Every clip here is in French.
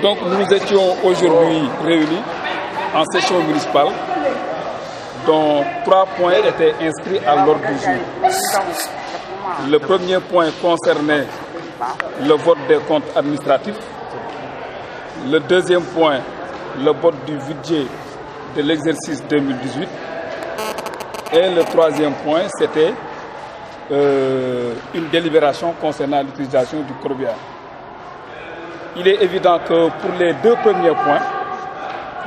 Donc nous étions aujourd'hui réunis en session municipale dont 3 points étaient inscrits à l'ordre du jour. Le premier point concernait le vote des comptes administratifs. Le deuxième point, le vote du budget de l'exercice 2018. Et le troisième point, c'était une délibération concernant l'utilisation du corbillard. Il est évident que pour les deux premiers points,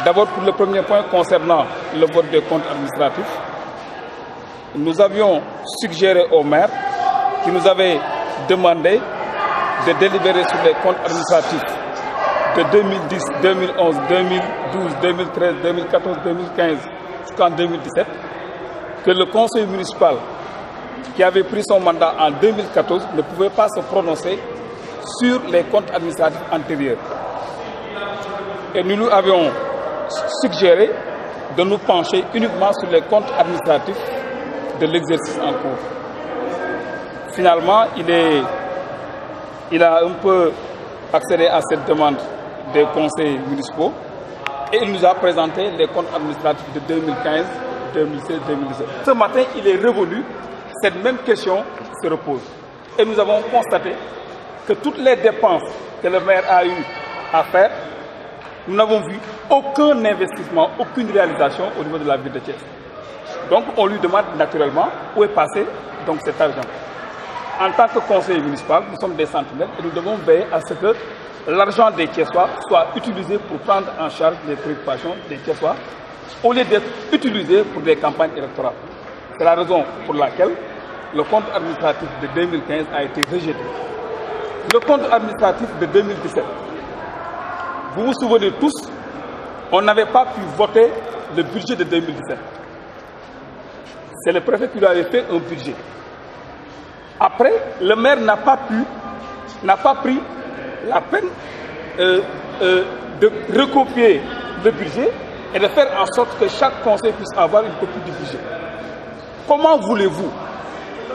d'abord pour le premier point concernant le vote des comptes administratifs, nous avions suggéré au maire qui nous avait demandé de délibérer sur les comptes administratifs de 2010, 2011, 2012, 2013, 2014, 2015 jusqu'en 2017, que le conseil municipal qui avait pris son mandat en 2014 ne pouvait pas se prononcer sur les comptes administratifs antérieurs. Et nous lui avions suggéré de nous pencher uniquement sur les comptes administratifs de l'exercice en cours. Finalement, il a un peu accédé à cette demande des conseils municipaux et il nous a présenté les comptes administratifs de 2015, 2016, 2017. Ce matin, il est revenu, cette même question se repose. Et nous avons constaté que toutes les dépenses que le maire a eu à faire, nous n'avons vu aucun investissement, aucune réalisation au niveau de la ville de Thiès. Donc on lui demande naturellement où est passé donc cet argent. En tant que conseiller municipal, nous sommes des sentinelles et nous devons veiller à ce que l'argent des Thiessois soit utilisé pour prendre en charge les préoccupations des Thiessois au lieu d'être utilisé pour des campagnes électorales. C'est la raison pour laquelle le compte administratif de 2015 a été rejeté. Le compte administratif de 2017, vous vous souvenez tous, on n'avait pas pu voter le budget de 2017. C'est le préfet qui lui avait fait un budget. Après, le maire n'a pas pris la peine de recopier le budget et de faire en sorte que chaque conseil puisse avoir une copie du budget. Comment voulez-vous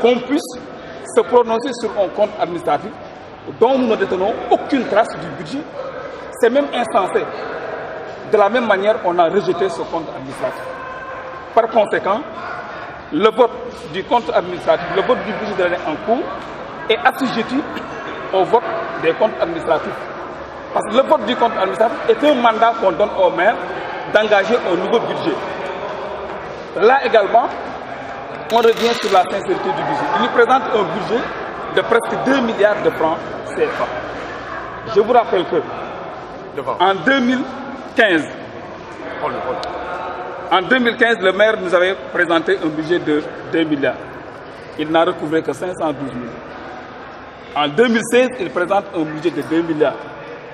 qu'on puisse se prononcer sur un compte administratif dont nous ne détenons aucune trace du budget? C'est même insensé. De la même manière, on a rejeté ce compte administratif. Par conséquent, le vote du compte administratif, le vote du budget de l'année en cours est assujetti au vote des comptes administratifs. Parce que le vote du compte administratif est un mandat qu'on donne au maire d'engager un nouveau budget. Là également, on revient sur la sincérité du budget. Il nous présente un budget de presque 2 milliards de francs CFA. Je vous rappelle que en 2015, le maire nous avait présenté un budget de 2 milliards. Il n'a recouvré que 512 millions. En 2016, il présente un budget de 2 milliards.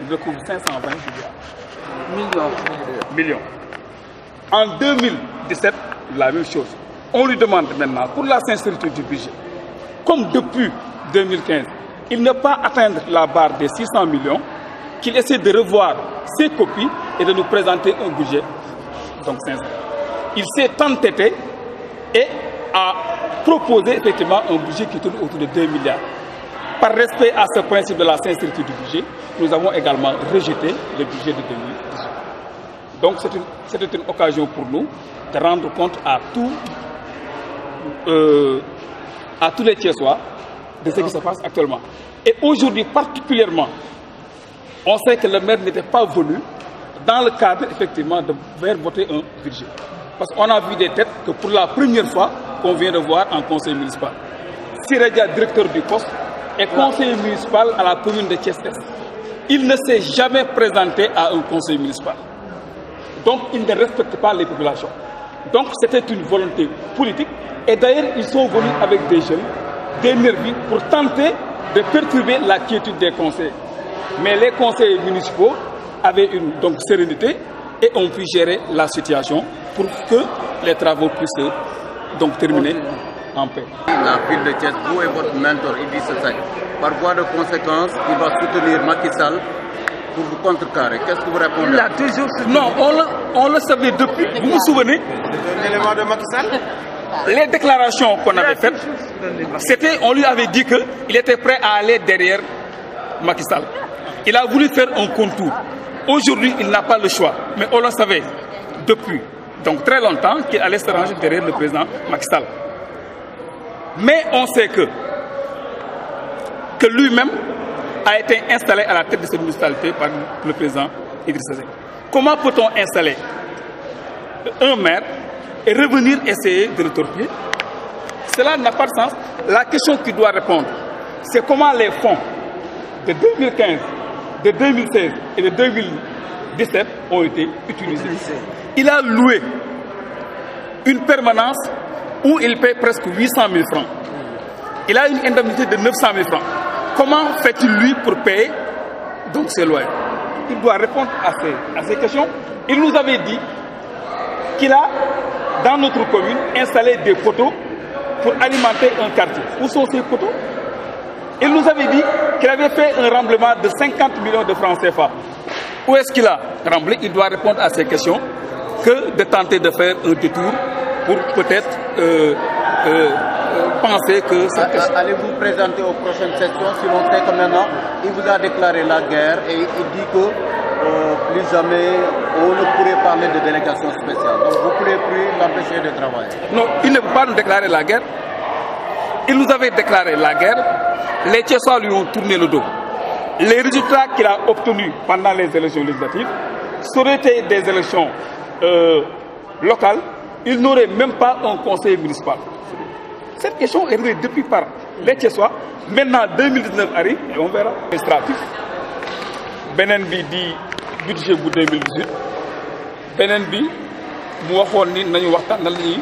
Il recouvre 520 millions. En 2017, la même chose. On lui demande maintenant, pour la sincérité du budget, comme depuis 2015, il ne peut pas atteindre la barre des 600 millions, qu'il essaie de revoir ses copies et de nous présenter un budget donc sincère. Il s'est entêté et a proposé effectivement un budget qui tourne autour de 2 milliards. Par respect à ce principe de la sincérité du budget, nous avons également rejeté le budget de 2018. Donc c'était une occasion pour nous de rendre compte à tous les Thiessois de ce qui se passe actuellement. Et aujourd'hui particulièrement, on sait que le maire n'était pas venu dans le cadre effectivement de faire voter un budget. Parce qu'on a vu des têtes que pour la première fois qu'on vient de voir en conseil municipal. Siredia, directeur du poste, est conseiller municipal à la commune de Thiès-Est. Il ne s'est jamais présenté à un conseil municipal. Donc il ne respecte pas les populations. Donc c'était une volonté politique. Et d'ailleurs, ils sont venus avec des jeunes, des nervis, pour tenter de perturber la quiétude des conseils. Mais les conseils municipaux avaient une sérénité et ont pu gérer la situation pour que les travaux puissent donc terminer en paix. La ville de Thiès, vous et votre mentor, Idrissa Seck, par voie de conséquence, il va soutenir Macky Sall pour vous contrecarrer. Qu'est-ce que vous répondez? Il a toujours soutenu. Non, on le savait depuis. Vous vous souvenez? L'élément de Macky Sall? Les déclarations qu'on avait faites, c'était, on lui avait dit qu'il était prêt à aller derrière Macky Sall. Il a voulu faire un contour. Aujourd'hui, il n'a pas le choix. Mais on le savait depuis donc très longtemps qu'il allait se ranger derrière le président Macky Sall. Mais on sait que lui-même a été installé à la tête de cette municipalité par le président Idrissa Seck. Comment peut-on installer un maire et revenir essayer de le torpiller? Cela n'a pas de sens. La question qu'il doit répondre, c'est comment les fonds de 2015, de 2016 et de 2017 ont été utilisés. Il a loué une permanence où il paie presque 800 000 francs. Il a une indemnité de 900 000 francs. Comment fait-il lui pour payer donc ses loyers? Il doit répondre à ces questions. Il nous avait dit qu'il a, dans notre commune, installé des poteaux pour alimenter un quartier. Où sont ces poteaux? Il nous avait dit qu'il avait fait un remblaiement de 50 millions de francs CFA. Où est-ce qu'il a remblé? Il doit répondre à ces questions que de tenter de faire un détour pour peut-être penser que... Allez-vous présenter aux prochaines sessions si l'on sait que maintenant il vous a déclaré la guerre et il dit que plus jamais on ne pourrait parler de délégation spéciale. Donc vous ne pourrez plus l'empêcher de travailler. Non, il ne peut pas nous déclarer la guerre. Il nous avait déclaré la guerre. Les Thiessois lui ont tourné le dos. Les résultats qu'il a obtenus pendant les élections législatives, ça aurait été des élections locales, il n'aurait même pas un conseil municipal. Cette question est réglée depuis par les Thiessois. Maintenant, 2019 arrive et on verra. Administratif. Benen bi di budget pour 2018. Benen bi mu waxoon ni nañu waxtaan nan la ñuy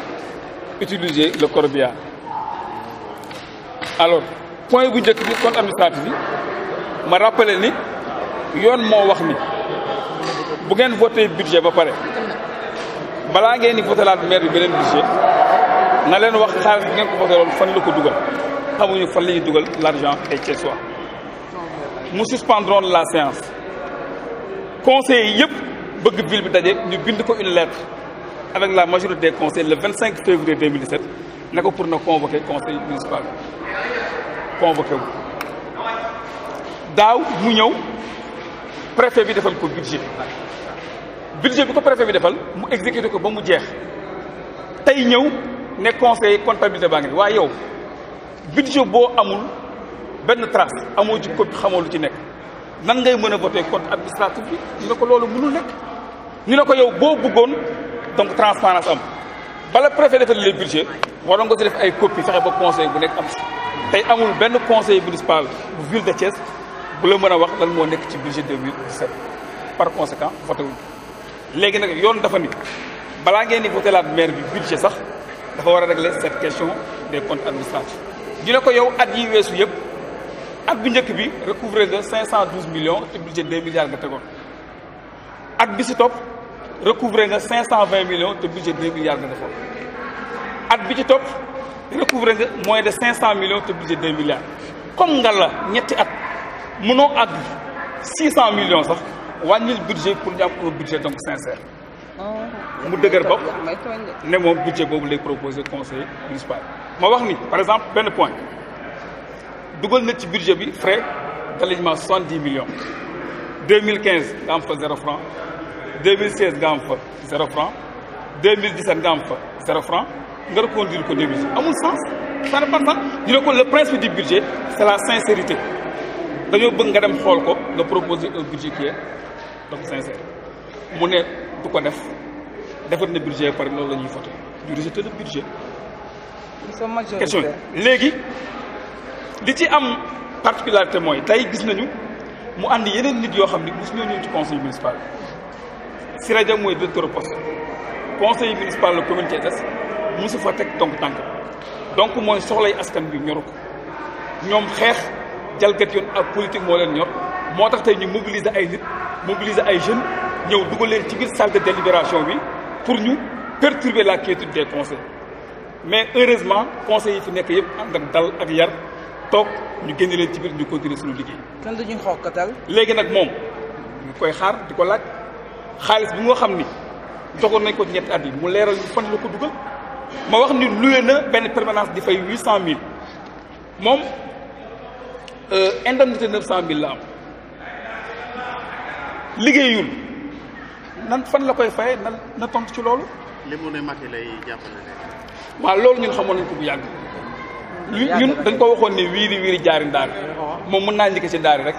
utiliser le corbillard. Alors, point bu njëkk bi compte administratif bi ma rappelé ni yoon moo wax ni bu ngeen voté budget ba pare balaa ngeen di voté laat maire bi beneen budget na leen wax xaalis bi ngeen ko voté woon fan la ko dugal xamuñu fan la ñuy dugal l'argent des Thiessois. Mu suspendront la séance conseillers yëpp bëgg ville bi daje ñu bind ko une lettre avec la majorité des conseils le 25 février 2017 ne ko pour na convoquer conseil municipal convoqué wu daaw mu ñëw préfet bi defal ko budget bi ko préfet bi defal mu exécuté ko ba mu jeex tey ñëw ne conseil comptabilité baa ngi nii waaye yow budget boo amul benn trace amoo ci copie xamoo lu ci nekk nan ngay mën a voté compte administratif bi ñu ne ko loolu mënul nekk ñu ne ko yow boo bëggoon donc transparence am bala préfet defal les budget waroon nga ci def ay copie fexe ba conseil bu nekk am si tey amul benn conseil municipal bu ville de Thiès bu la mën a wax lan moo nekk ci budget 2017 par conséquent voté wuñ léegi nag yoon dafa ni balaa ngeen di voté laat maire bi budget sax dafa war a régler cette question des comptes administratifs ñu ne ko yow at yi weesu yëpp at bu njëkk bi recouvrer nga 512 millions te budget 2 milliards nga tegoon at bi si topp recouvrer nga 520 millions te budget 2 milliards nga defoon at bi ci topp recouvrer nga moins de 500 millions te budget 2 milliards comme nga la ñetti at mënoo àgg 600 millions sax wàññil budget pour ñu am un budget donc sincère mu dëgër bopp ne moom budget boobu lay proposer conseil municipal. ma wax ni par exemple benn point dugal na ci budget bi frais d'alignement 70 millions 2015 nga am fa 0 franc 2016 nga am fa 0 franc 2017 nga am fa 0 franc nga reconduire ko début amul sens ça n'a pas de sens ñu ne ko le principe du budget c'est la sincérité dañoo bëgg nga dem xool ko nga proposer un budget qui est donc sincère mu ne du ko def defar na budget par loolu la ñuy voté du rejeter le budget question léegi li ci am particularité mooy tey gis nañu mu ànd yeneen nit yoo xam ni mosu ñoo ñëw ci conseil municipal Siré Dia mooy directeur poste conseil municipal la commune Thiès mosu fa teg tonk tànk donc mooy soxlay askan bi ñoru ko ñoom xeex jalgat yoon ak politique moo leen ñor moo tax tey ñu mobiliser ay nit mobiliser ay jeunes ñëw dugal leen ci biir salle de délibération bi pour ñu perturber la quiétude des conseils mais heureusement conseils yi fi nekk yëpp ànd ak dal ak yar toog ñu génne leen ci biir ñu continuer suñu liggéey. kan dañuy xokkatal. léegi nag moom ñu koy xaar di ko laaj xaalis bi nga xam ni joxoon nañ ko ñetti at yi mu leeral ñu fan la ko dugal ma wax ni loué na benn permanence di fay 800000 moom indemnité 900000 la am liggéeyul nan fan la koy fayee na tontu ci loolu. li mu ne Macky lay jàppale ne. waaw loolu ñun xamoon nañ ko bu yàgg ñun dañ ko waxoon ni wiiri jaari ndaari moom mën naa njëkk ci ndaari rek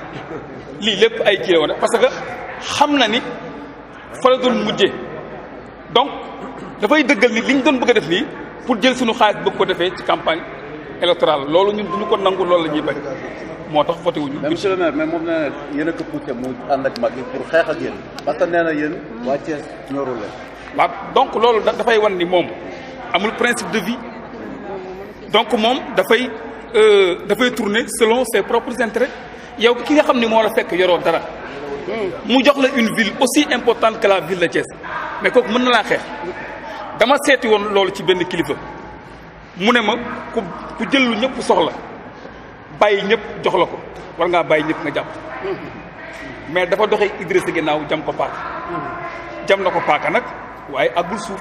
lii lépp ay kii woon parce que xam na ni fa la doon mujjee donc dafay dëggal ni liñ doon bëgg a def nii pour jël suñu xaalis bëgg ko defee ci campagne électorale loolu ñun duñu ko nangu loolu la ñuy bañ moo tax voté wuñu. monsieur le maire mais moom nee na yéen a ko poussé mu ànd ak Macky pour xeex ak yéen parce que nee na yéen waa Thiès ñorul leen. waaw donc loolu dafay wan ni moom amul principe de vie donc moom dafay tourner selon ses propres intérêts yow ki nga xam ni moo la fekk yoroo dara mu jox la une ville aussi importante que la ville de Thiès mais kooku mën na laa xeex dama seeti woon loolu ci benn kilifa mu ne ma ku jël lu ñëpp soxla bàyyi ñëpp jox la ko war ngaa bàyyi ñëpp nga jàpp mais dafa doxee Idrissa ginnaaw jam ko paaka jam na ko paaka nag waaye àggul suuf